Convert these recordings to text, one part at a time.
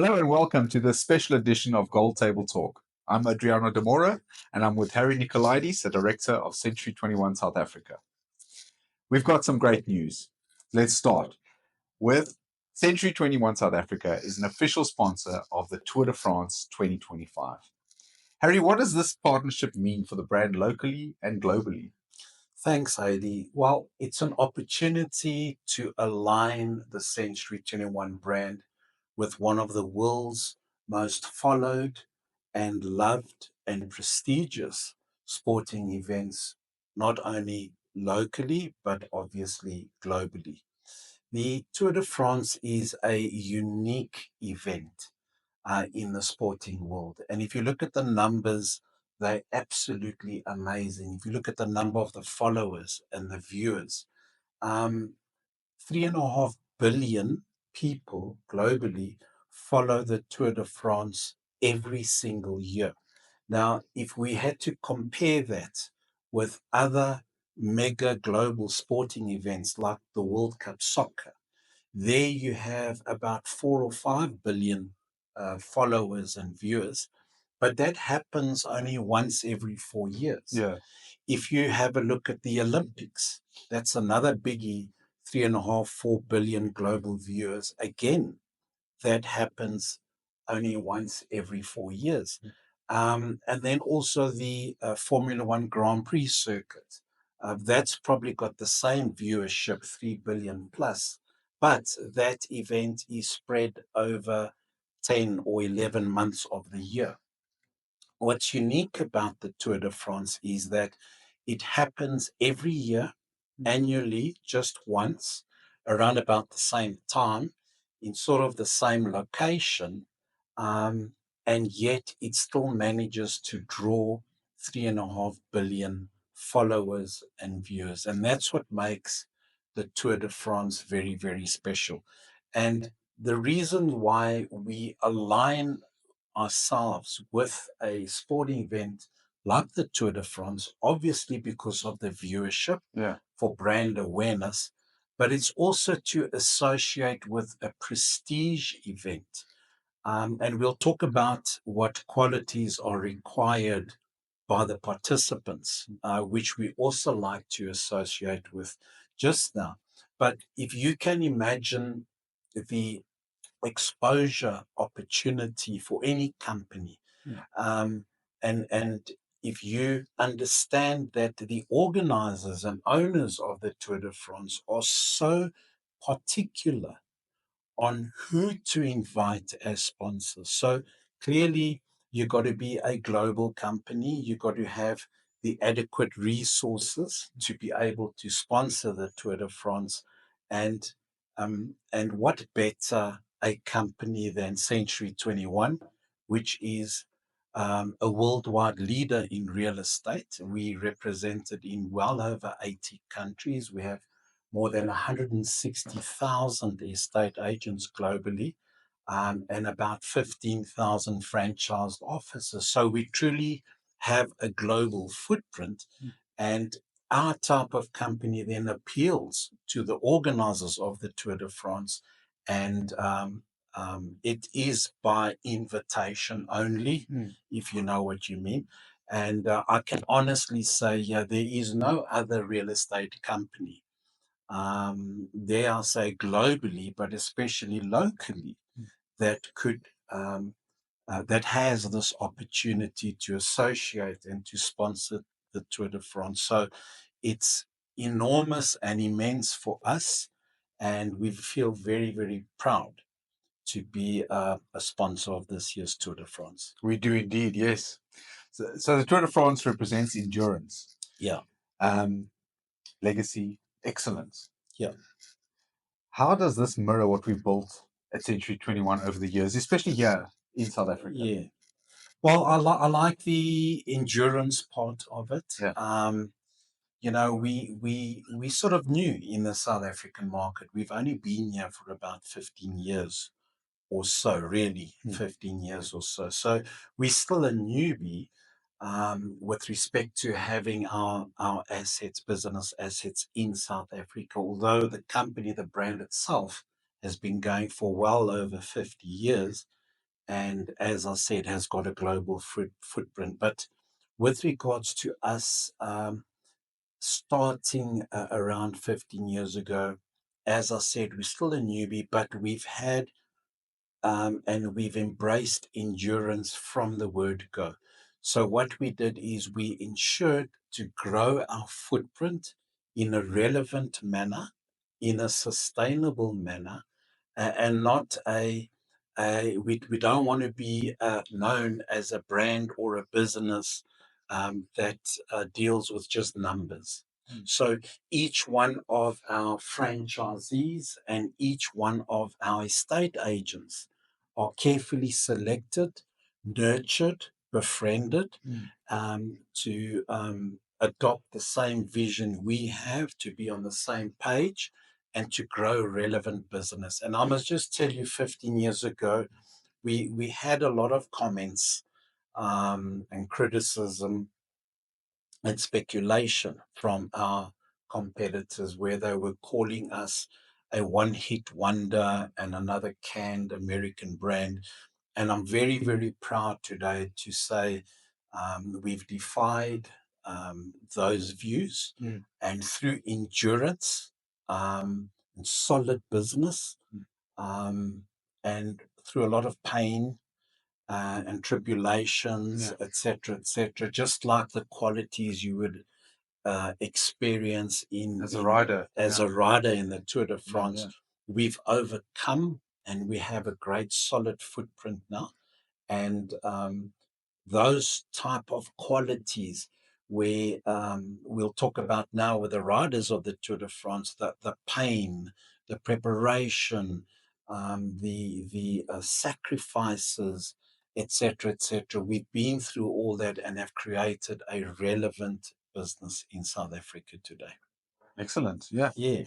Hello and welcome to this special edition of Gold Table Talk. I'm Adriano De Mora and I'm with Harry Nicolaides, the director of Century 21 South Africa. We've got some great news. Let's start with Century 21 South Africa is an official sponsor of the Tour de France 2025. Harry, what does this partnership mean for the brand locally and globally? Thanks, Heidi. Well, it's an opportunity to align the Century 21 brand with one of the world's most followed and loved and prestigious sporting events, not only locally, but obviously globally. The Tour de France is a unique event in the sporting world. And if you look at the numbers, they're absolutely amazing. If you look at the number of the followers and the viewers, um, 3.5 billion people globally follow the Tour de France every single year. Now, if we had to compare that with other mega global sporting events like the World Cup soccer, there you have about 4 or 5 billion followers and viewers, but that happens only once every 4 years. Yeah. If you have a look at the Olympics, that's another biggie, 3.5, 4 billion global viewers. Again, that happens only once every 4 years. And then also the Formula One Grand Prix circuit. That's probably got the same viewership, 3 billion plus, but that event is spread over 10 or 11 months of the year. What's unique about the Tour de France is that it happens every year, annually, just once, around about the same time, in sort of the same location, um, and yet it still manages to draw 3.5 billion followers and viewers. And that's what makes the Tour de France very, very special. And the reason why we align ourselves with a sporting event like the Tour de France, obviously because of the viewership Yeah. for brand awareness, but it's also to associate with a prestige event. And we'll talk about what qualities are required by the participants, which we also like to associate with just now. But if you can imagine the exposure opportunity for any company. Mm. And if you understand that the organizers and owners of the Tour de France are so particular on who to invite as sponsors. So clearly, you've got to be a global company. You've got to have the adequate resources to be able to sponsor the Tour de France. And what better a company than Century 21, which is a worldwide leader in real estate. We represented in well over 80 countries. We have more than 160,000 estate agents globally, and about 15,000 franchised offices. So we truly have a global footprint. And our type of company then appeals to the organizers of the Tour de France. And it is by invitation only, Mm. if you know what you mean. And I can honestly say, yeah, there is no other real estate company, dare I say globally, but especially locally, that could that has this opportunity to associate and to sponsor the Tour de France. So it's enormous and immense for us, and we feel very, very proud to be a sponsor of this year's Tour de France. We do indeed, yes. So the Tour de France represents endurance, Yeah, legacy, excellence. yeah. How does this mirror what we've built at Century 21 over the years, especially here in South Africa? Yeah. Well, I like the endurance part of it. Yeah. We sort of new in the South African market. We've only been here for about 15 years or so, really, 15 years or so. So we're still a newbie with respect to having our assets, business assets in South Africa, although the company, the brand itself, has been going for well over 50 years. and as I said, has got a global footprint. But with regards to us, starting around 15 years ago, as I said, we're still a newbie, but we've had and we've embraced endurance from the word go. So, what we did is we ensured to grow our footprint in a relevant manner, in a sustainable manner, and not we don't want to be known as a brand or a business that deals with just numbers. So each one of our franchisees and each one of our estate agents are carefully selected, nurtured, befriended to adopt the same vision we have, to be on the same page and to grow relevant business. And I must just tell you, 15 years ago, we had a lot of comments and criticism and speculation from our competitors where they were calling us a one-hit wonder and another canned American brand. And I'm very, very proud today to say we've defied those views, and through endurance and solid business, um, and through a lot of pain and tribulations, etc., just like the qualities you would experience in As a rider. as a rider in the Tour de Yeah, France, we've overcome, and we have a great solid footprint now. And those type of qualities where we'll talk about now with the riders of the Tour de France, the pain, the preparation, the sacrifices, etc. We've been through all that and have created a relevant business in South Africa today. Excellent. Yeah. Yeah.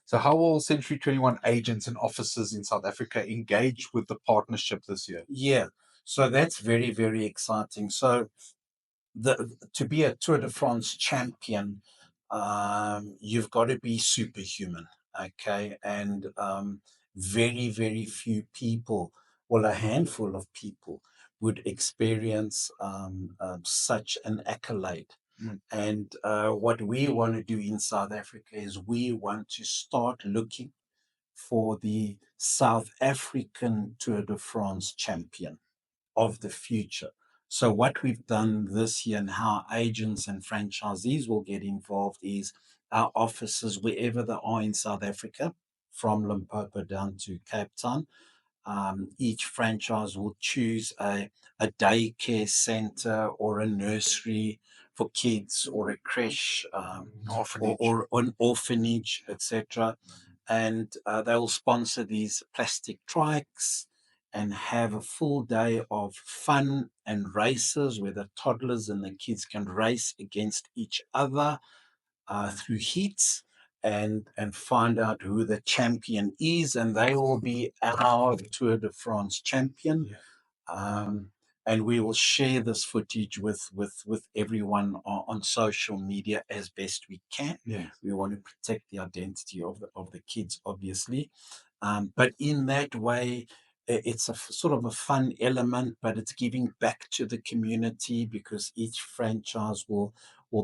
So, how will Century 21 agents and officers in South Africa engage with the partnership this year? Yeah. So that's very, very exciting. So to be a Tour de France champion, you've got to be superhuman, okay? And very, very few people, well, a handful of people, would experience such an accolade. And what we want to do in South Africa is we want to start looking for the South African Tour de France champion of the future. So, what we've done this year and how agents and franchisees will get involved is our offices, wherever they are in South Africa, from Limpopo down to Cape Town. Each franchise will choose a daycare center or a nursery for kids or a creche or an orphanage, etc. And they will sponsor these plastic trikes and have a full day of fun and races where the toddlers and the kids can race against each other through heats and find out who the champion is, and they will be our Tour de France champion. And we will share this footage with everyone on social media as best we can. Yeah. We want to protect the identity of the kids, obviously. But in that way, it's a sort of a fun element, but it's giving back to the community because each franchise will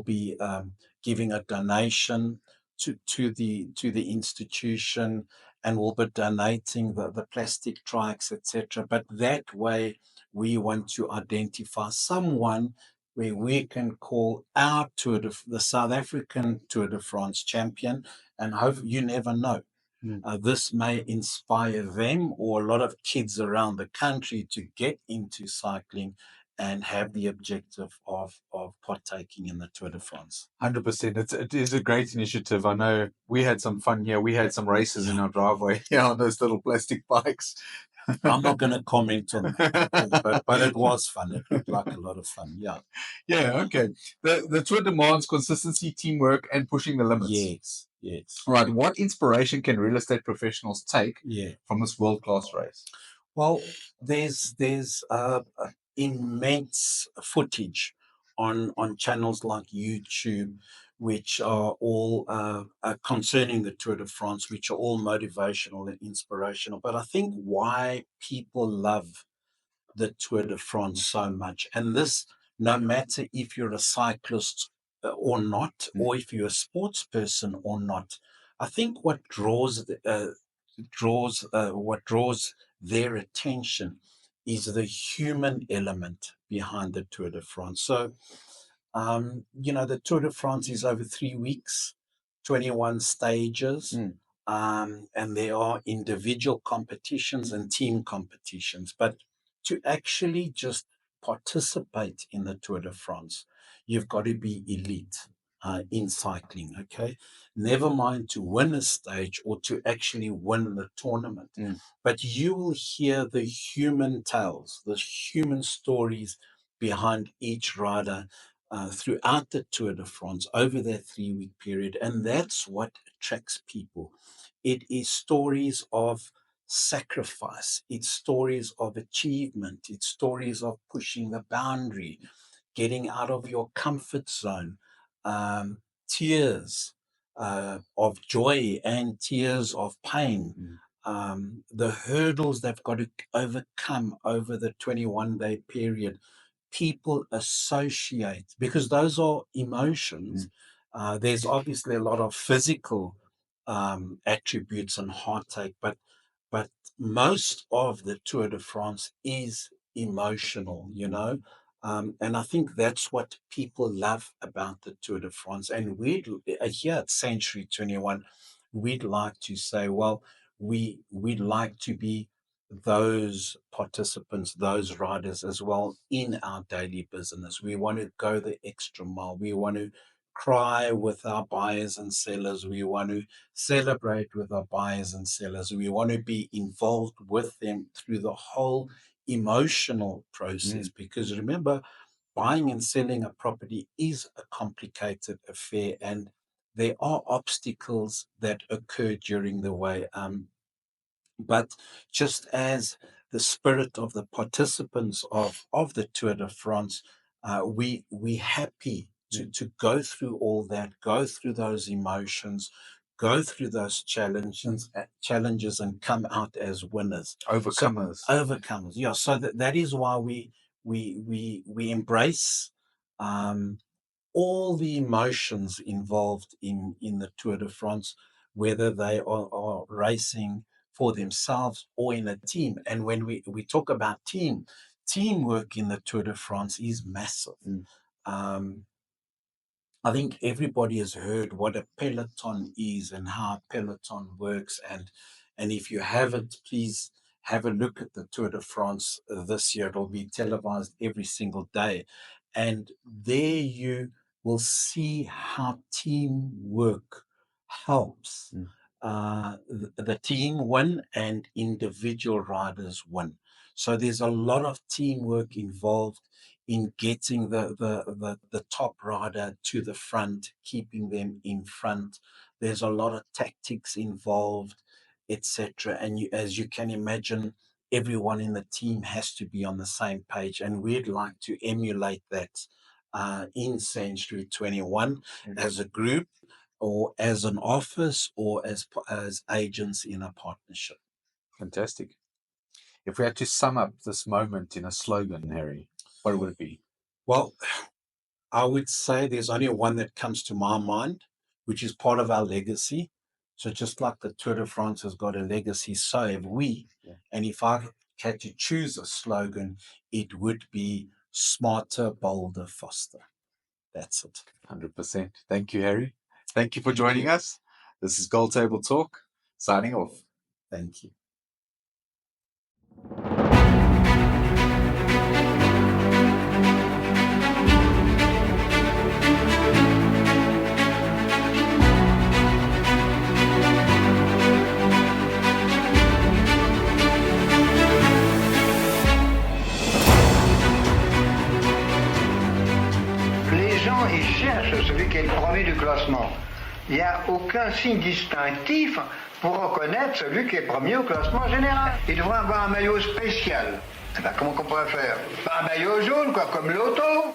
be giving a donation to the institution, and will be donating the plastic trikes, etc. But that way, we want to identify someone where we can call our the South African Tour de France champion, and hope you never know. This may inspire them or a lot of kids around the country to get into cycling and have the objective of partaking in the Tour de France. 100%. It is a great initiative. I know we had some fun here. We had some races in our driveway on those little plastic bikes. I'm not going to comment on that, but it was fun. It looked like a lot of fun. Yeah. Yeah, okay. The Tour demands consistency, teamwork, and pushing the limits. Yes. Yes. Right. What inspiration can real estate professionals take Yeah. from this world-class race? Well, there's immense footage on channels like YouTube, which are all concerning the Tour de France, which are all motivational and inspirational. But I think why people love the Tour de France so much. And this, no matter if you're a cyclist or not, or if you're a sports person or not, I think what draws their attention is the human element behind the Tour de France. So, the Tour de France is over 3 weeks, 21 stages, and there are individual competitions and team competitions. But to actually just participate in the Tour de France, you've got to be elite in cycling, okay? Never mind to win a stage or to actually win the tournament. But you will hear the human tales, the human stories behind each rider throughout the Tour de France over that 3-week period. And that's what attracts people. It is stories of sacrifice, it's stories of achievement, it's stories of pushing the boundary, getting out of your comfort zone, tears of joy and tears of pain. The hurdles they've got to overcome over the 21-day period, people associate, because those are emotions. There's obviously a lot of physical attributes and heartache, but most of the Tour de France is emotional, and I think that's what people love about the Tour de France. And we'd here at Century 21, we'd like to say, well, we'd like to be those participants, those riders as well in our daily business. We want to go the extra mile. We want to cry with our buyers and sellers. We want to celebrate with our buyers and sellers. We want to be involved with them through the whole emotional process, because remember, buying and selling a property is a complicated affair, and there are obstacles that occur during the way. But just as the spirit of the participants of the Tour de France, we happy to go through all that, go through those emotions, go through those challenges, and come out as winners, Overcomers. Overcomers. Yeah. So that is why we embrace all the emotions involved in the Tour de France, whether they are racing for themselves or in a team. And when we talk about teamwork in the Tour de France is massive. I think everybody has heard what a peloton is and how a peloton works. And if you haven't, please have a look at the Tour de France this year. It'll be televised every single day. And there you will see how teamwork helps the team win and individual riders win. So there's a lot of teamwork involved in getting the top rider to the front, keeping them in front. There's a lot of tactics involved, etc. And as you can imagine, everyone in the team has to be on the same page. And we'd like to emulate that in Century 21 as a group, or as an office, or as agents in a partnership. Fantastic. If we had to sum up this moment in a slogan, Harry, what would it be? Well, I would say there's only one that comes to my mind, which is part of our legacy. So just like the Tour de France has got a legacy, so have we. Yeah. And if I had to choose a slogan, it would be smarter, bolder, faster. That's it. 100%. Thank you, Harry. Thank you for joining us. This is Gold Table Talk, signing off. Thank you. Ils cherchent celui qui est le premier du classement. Il n'y a aucun signe distinctif pour reconnaître celui qui est premier au classement général. Il devrait avoir un maillot spécial. Eh ben, comment qu'on pourrait faire? Un maillot jaune, quoi, comme l'auto.